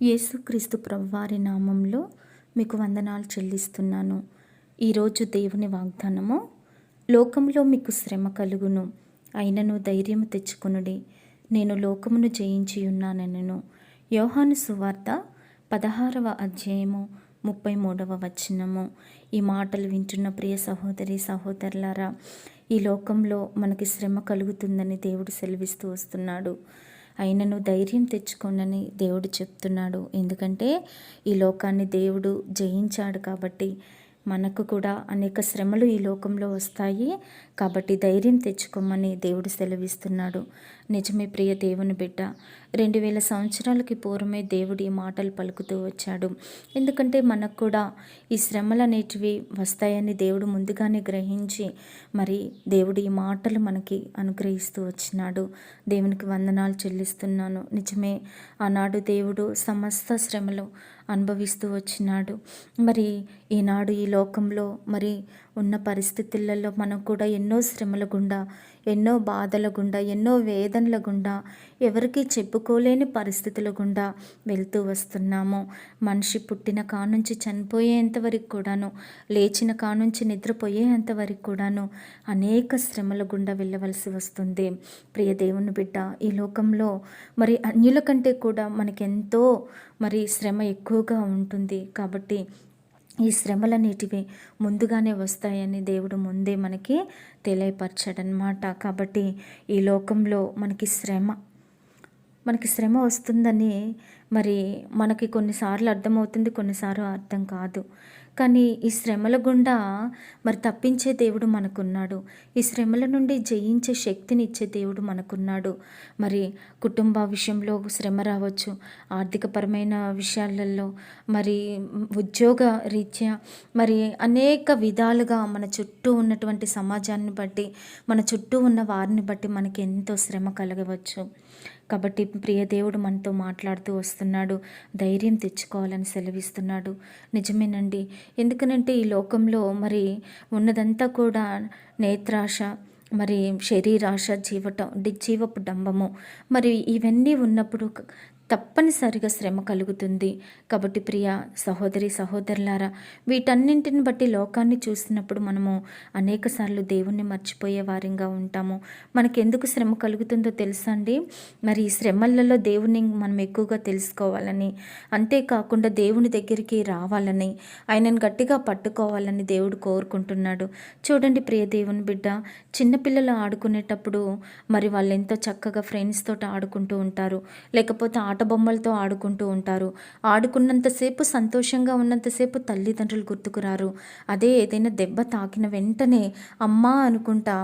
యేసుక్రీస్తు ప్రభువారి నామంలో మీకు వందనాలు చెల్లిస్తున్నాను. ఈరోజు దేవుని వాగ్దానము, లోకములో మీకు శ్రమ కలుగును, అయినను ధైర్యము తెచ్చుకొనుడి, నేను లోకమును జయించి ఉన్నానెనను. యోహాను సువార్త 16వ అధ్యాయము 33వ వచనము. ఈ మాటలు వింటున్న ప్రియ సహోదరి సహోదరులారా, ఈ లోకంలో మనకి శ్రమ కలుగుతుందని దేవుడు సెలవిస్తూ వస్తున్నాడు. అయినను ధైర్యం తెచ్చుకోనని దేవుడు చెప్తున్నాడు. ఎందుకంటే ఈ లోకాన్ని దేవుడు జయించాడు కాబట్టి మనకు కూడా అనేక శ్రమలు ఈ లోకంలో వస్తాయి. కాబట్టి ధైర్యం తెచ్చుకోమని దేవుడు సెలవిస్తున్నాడు. నిజమే ప్రియ దేవుని బిడ్డ, 2000 సంవత్సరాలకి పూర్వమే దేవుడు ఈ మాటలు పలుకుతూ వచ్చాడు. ఎందుకంటే మనకు కూడా ఈ శ్రమలు అనేటివి వస్తాయని దేవుడు ముందుగానే గ్రహించి మరి దేవుడు ఈ మాటలు మనకి అనుగ్రహిస్తూ వచ్చినాడు. దేవునికి వందనాలు చెల్లిస్తున్నాను. నిజమే, ఆనాడు దేవుడు సమస్త శ్రమలు అనుభవిస్తూ వచ్చినాడు. మరి ఈనాడు ఈ లోకంలో మరి ఉన్న పరిస్థితులలో మనం కూడా ఎన్నో శ్రమల గుండా, ఎన్నో బాధల గుండా, ఎన్నో వేదనల గుండా, ఎవరికీ చెప్పుకోలేని పరిస్థితుల గుండా వెళ్తూ వస్తున్నాము. మనిషి పుట్టిన కానుంచి చనిపోయేంత వరకు కూడాను, లేచిన కానుంచి నిద్రపోయేంత వరకు కూడాను అనేక శ్రమల గుండా వెళ్ళవలసి వస్తుంది. ప్రియ దేవుని బిడ్డ, ఈ లోకంలో మరి అన్యుల కంటే కూడా మనకెంతో మరి శ్రమ ఎక్కువగా ఉంటుంది. కాబట్టి ఈ శ్రమలనేటివి ముందుగానే వస్తాయని దేవుడు ముందే మనకి తెలియపరచాడనమాట. కాబట్టి ఈ లోకంలో మనకి శ్రమ వస్తుందని మరి మనకి కొన్నిసార్లు అర్థమవుతుంది, కొన్నిసార్లు అర్థం కాదు. కానీ ఈ శ్రమల గుండా మరి తప్పించే దేవుడు మనకున్నాడు. ఈ శ్రమల నుండి జయించే శక్తిని ఇచ్చే దేవుడు మనకున్నాడు. మరి కుటుంబ విషయంలో శ్రమ రావచ్చు, ఆర్థికపరమైన విషయాలలో, మరి ఉద్యోగ రీత్యా, మరి అనేక విధాలుగా మన చుట్టూ ఉన్నటువంటి సమాజాన్ని బట్టి, మన చుట్టూ ఉన్న వారిని బట్టి మనకి ఎంతో శ్రమ కలగవచ్చు. కాబట్టి ప్రియ దేవుడు మనతో మాట్లాడుతూ వస్తున్నాడు. ధైర్యం తెచ్చుకోవాలని సెలవిస్తున్నాడు. నిజమేనండి. ఎందుకనంటే ఈ లోకంలో మరి ఉన్నదంతా కూడా నేత్రాశ, మరి శరీరాశ, జీవపు డంబము, మరి ఇవన్నీ ఉన్నప్పుడు తప్పనిసరిగా శ్రమ కలుగుతుంది. కాబట్టి ప్రియ సహోదరి సహోదరులారా, వీటన్నింటిని బట్టి లోకాన్ని చూసినప్పుడు మనము అనేక సార్లు దేవుణ్ణి మర్చిపోయే వారిగా ఉంటాము. మనకెందుకు శ్రమ కలుగుతుందో తెలుసా అండి? మరి ఈ శ్రమలలో దేవుని మనం ఎక్కువగా తెలుసుకోవాలని, అంతేకాకుండా దేవుని దగ్గరికి రావాలని, ఆయనను గట్టిగా పట్టుకోవాలని దేవుడు కోరుకుంటున్నాడు. చూడండి ప్రియ దేవుని బిడ్డ, చిన్నపిల్లలు ఆడుకునేటప్పుడు మరి వాళ్ళు ఎంతో చక్కగా ఫ్రెండ్స్ తోటి ఆడుకుంటూ ఉంటారు, లేకపోతే ఆట బొమ్మలతో ఆడుకుంటూ ఉంటారు. ఆడుకున్నంతసేపు, సంతోషంగా ఉన్నంతసేపు తల్లిదండ్రులు గుర్తుకురారు. అదే ఏదైనా దెబ్బ తాకిన వెంటనే అమ్మ అనుకుంటా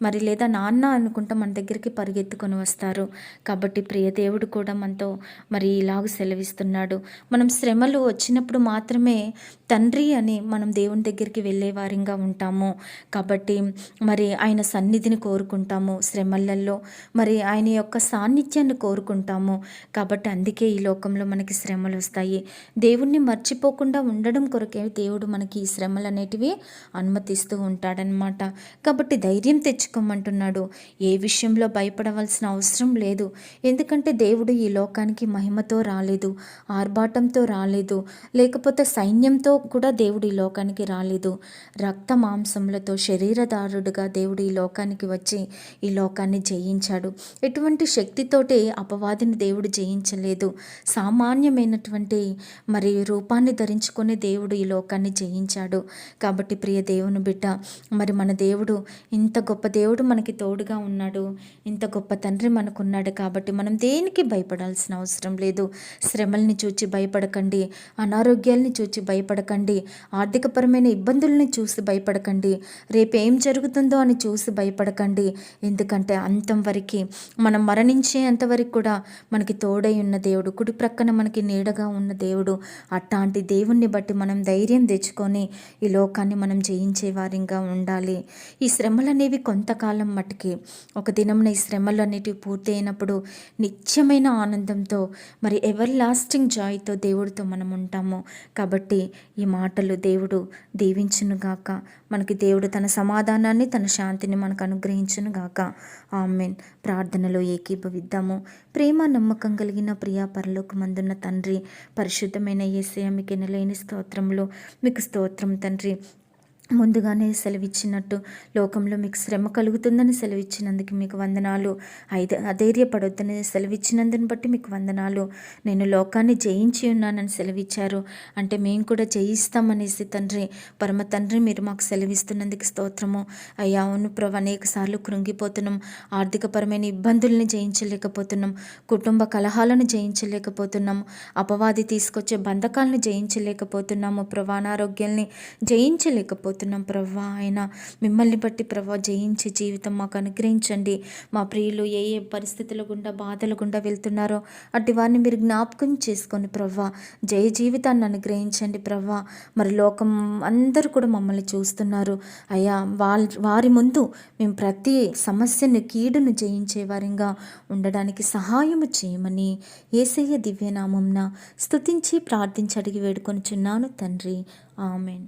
మరి లేదా నాన్న అనుకుంటా మన దగ్గరికి పరిగెత్తుకొని వస్తారు. కాబట్టి ప్రియ దేవుడు కూడా మనతో మరి ఇలాగ సెలవిస్తున్నాడు. మనం శ్రమలు వచ్చినప్పుడు మాత్రమే తండ్రి అని మనం దేవుని దగ్గరికి వెళ్ళే వారిగా ఉంటాము. కాబట్టి మరి ఆయన సన్నిధిని కోరుకుంటాము శ్రమలలో, మరి ఆయన యొక్క సాన్నిధ్యాన్ని కోరుకుంటాము. కాబట్టి అందుకే ఈ లోకంలో మనకి శ్రమలు వస్తాయి. దేవుణ్ణి మర్చిపోకుండా ఉండడం కొరకే దేవుడు మనకి ఈ శ్రమలు అనేటివి అనుమతిస్తూ ఉంటాడనమాట. కాబట్టి ధైర్యం తెచ్చుకోమంటున్నాడు. ఏ విషయంలో భయపడవలసిన అవసరం లేదు. ఎందుకంటే దేవుడు ఈ లోకానికి మహిమతో రాలేదు, ఆర్భాటంతో రాలేదు, లేకపోతే సైన్యంతో కూడా దేవుడు ఈ లోకానికి రాలేదు. రక్త మాంసములతో శరీరధారుడుగా దేవుడు ఈ లోకానికి వచ్చి ఈ లోకాన్ని జయించాడు. ఎటువంటి శక్తితోటి అపవాదిని దేవుడు జయించలేదు. సామాన్యమైనటువంటి మరి రూపాన్ని ధరించుకొని దేవుడు ఈ లోకాన్ని జయించాడు. కాబట్టి ప్రియ దేవుని బిడ్డ, మరి మన దేవుడు ఇంత గొప్ప దేవుడు మనకి తోడుగా ఉన్నాడు, ఇంత గొప్ప తండ్రి మనకున్నాడు. కాబట్టి మనం దేనికి భయపడాల్సిన అవసరం లేదు. శ్రమల్ని చూచి భయపడకండి, అనారోగ్యాల్ని చూచి భయపడకండి, ఆర్థికపరమైన ఇబ్బందుల్ని చూసి భయపడకండి, రేపేం జరుగుతుందో అని చూసి భయపడకండి. ఎందుకంటే అంతం వరకు, మనం మరణించేంతవరకు కూడా మనకి తోడై ఉన్న దేవుడు, కుడి ప్రక్కన మనకి నీడగా ఉన్న దేవుడు. అట్లాంటి దేవుణ్ణి బట్టి మనం ధైర్యం తెచ్చుకొని ఈ లోకాన్ని మనం జయించే వారిగా ఉండాలి. ఈ శ్రమలు అనేవి కొంతకాలం మట్టుకి, ఒక దినమున ఈ శ్రమలు అనేటివి పూర్తి అయినప్పుడు నిత్యమైన ఆనందంతో, మరి ఎవర్ లాస్టింగ్ జాయ్తో దేవుడితో మనం ఉంటాము. కాబట్టి ఈ మాటలు దేవుడు దీవించునుగాక. మనకి దేవుడు తన సమాధానాన్ని, తన శాంతిని మనకు అనుగ్రహించునుగాక. ఆమెన్. ప్రార్థనలో ఏకీభవిద్దాము. ప్రేమ నమ్మకం కలిగిన ప్రియ పరలోకమందున్న తండ్రి, పరిశుద్ధమైన యేసయ్య మీకు ఎనలేని స్తోత్రములు. మీకు స్తోత్రం తండ్రి. ముందుగానే సెలవిచ్చినట్టు లోకంలో మీకు శ్రమ కలుగుతుందని సెలవిచ్చినందుకు మీకు వందనాలు. అధైర్యపడొద్దని సెలవిచ్చినందుని బట్టి మీకు వందనాలు. నేను లోకాన్ని జయించి ఉన్నానని సెలవిచ్చారు. అంటే మేము కూడా జయిస్తామనేసి తండ్రి, పరమ తండ్రి మీరు మాకు సెలవిస్తున్నందుకు స్తోత్రము. అయ్యా అవును ప్రభు, అనేక సార్లు కృంగిపోతున్నాం. ఆర్థికపరమైన ఇబ్బందుల్ని జయించలేకపోతున్నాం. కుటుంబ కలహాలను జయించలేకపోతున్నాం. అపవాది తీసుకొచ్చే బంధకాలను జయించలేకపోతున్నాము. ప్రభు అనారోగ్యాల్ని జయించలేకపోతున్నాం ప్రవ్వా. ఆయన మిమ్మల్ని బట్టి ప్రవ్వా జయించే జీవితం మాకు అనుగ్రహించండి. మా ప్రియులు ఏ ఏ పరిస్థితుల గుండా బాధల గుండా వెళ్తున్నారో అట్టి వారిని మీరు జ్ఞాపకం చేసుకొని ప్రవ్వా జయ జీవితాన్ని అనుగ్రహించండి ప్రవ్వా. మరి లోకం అందరూ కూడా మమ్మల్ని చూస్తున్నారు అయ్యా. వారి ముందు మేము ప్రతి సమస్యను కీడును జయించే వారిగా ఉండడానికి సహాయము చేయమని యేసయ్య దివ్యనామంన స్తుతించి ప్రార్థించి అడిగి వేడుకొనుచున్నాను తండ్రి. ఆమెన్.